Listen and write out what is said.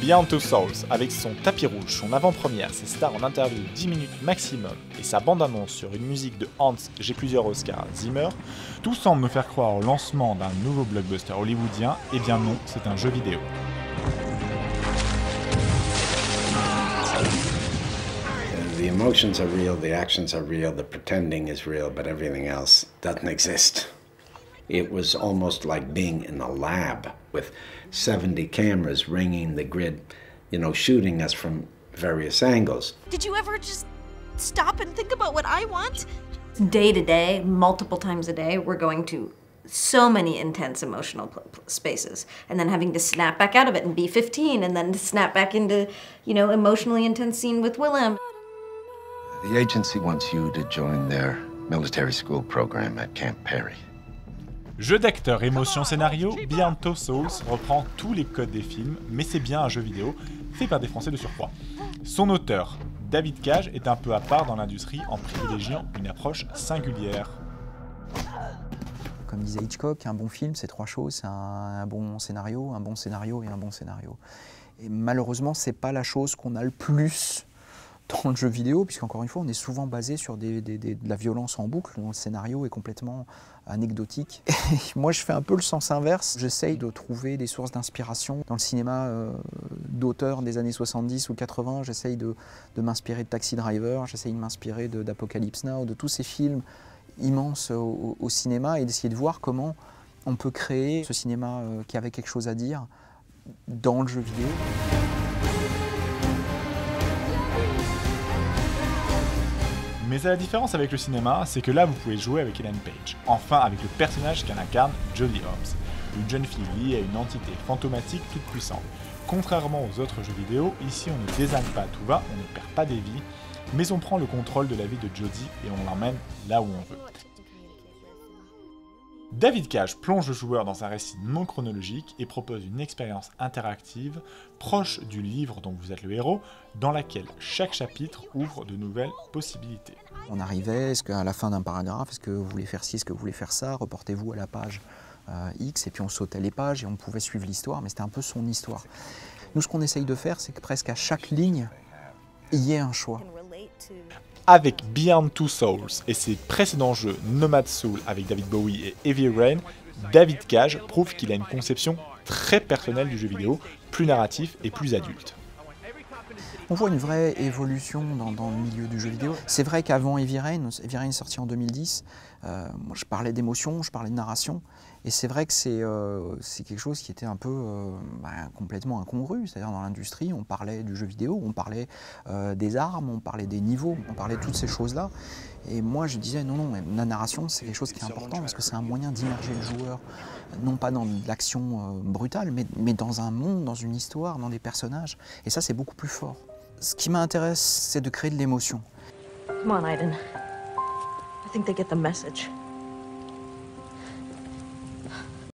Beyond Two Souls, avec son tapis rouge, son avant-première, ses stars en interview de 10 minutes maximum et sa bande-annonce sur une musique de Hans, j'ai plusieurs Oscars, Zimmer, tout semble nous faire croire au lancement d'un nouveau blockbuster hollywoodien, et bien non, c'est un jeu vidéo. The emotions are real, the actions are real, the pretending is real, but everything else doesn't exist. It was almost like being in a lab with 70 cameras ringing the grid, you know, shooting us from various angles. Did you ever just stop and think about what I want? Day to day, multiple times a day, we're going to so many intense emotional spaces, and then having to snap back out of it and be 15, and then to snap back into, you know, emotionally intense scene with Willem. The agency wants you to join their military school program at Camp Perry. Jeu d'acteur, émotion, scénario, Beyond Two Souls reprend tous les codes des films, mais c'est bien un jeu vidéo, fait par des Français de surcroît. Son auteur, David Cage, est un peu à part dans l'industrie en privilégiant une approche singulière. Comme disait Hitchcock, un bon film, c'est trois choses, c'est un bon scénario et un bon scénario. Et malheureusement, c'est pas la chose qu'on a le plus dans le jeu vidéo, puisqu'encore une fois, on est souvent basé sur de la violence en boucle, dont le scénario est complètement anecdotique. Et moi, je fais un peu le sens inverse. J'essaye de trouver des sources d'inspiration dans le cinéma d'auteurs des années 70 ou 80. J'essaye de m'inspirer de Taxi Driver, j'essaye de m'inspirer d'Apocalypse Now, de tous ces films immenses au cinéma, et d'essayer de voir comment on peut créer ce cinéma qui avait quelque chose à dire dans le jeu vidéo. Mais à la différence avec le cinéma, c'est que là vous pouvez jouer avec Ellen Page, enfin avec le personnage qu'elle incarne Jodie Hobbs, une jeune fille liée à une entité fantomatique toute puissante. Contrairement aux autres jeux vidéo, ici on ne désigne pas à tout va, on ne perd pas des vies, mais on prend le contrôle de la vie de Jodie et on l'emmène là où on veut. David Cage plonge le joueur dans un récit non chronologique et propose une expérience interactive proche du livre dont vous êtes le héros, dans laquelle chaque chapitre ouvre de nouvelles possibilités. On arrivait, est-ce qu'à la fin d'un paragraphe, est-ce que vous voulez faire ci, est-ce que vous voulez faire ça, reportez-vous à la page X, et puis on sautait les pages et on pouvait suivre l'histoire, mais c'était un peu son histoire. Nous, ce qu'on essaye de faire, c'est que presque à chaque ligne, il y ait un choix. Avec Beyond Two Souls et ses précédents jeux Nomad Soul avec David Bowie et Heavy Rain, David Cage prouve qu'il a une conception très personnelle du jeu vidéo, plus narratif et plus adulte. On voit une vraie évolution dans le milieu du jeu vidéo. C'est vrai qu'avant Heavy Rain est sorti en 2010, moi je parlais d'émotion, je parlais de narration, et c'est vrai que c'est quelque chose qui était un peu complètement incongru. C'est-à-dire dans l'industrie, on parlait du jeu vidéo, on parlait des armes, on parlait des niveaux, on parlait de toutes ces choses-là. Et moi je disais non, la narration c'est quelque chose qui est important parce que c'est un moyen d'immerger le joueur, non pas dans l'action brutale, mais dans un monde, dans une histoire, dans des personnages. Et ça c'est beaucoup plus fort. Ce qui m'intéresse, c'est de créer de l'émotion. Come on, Aiden. I think they get the message.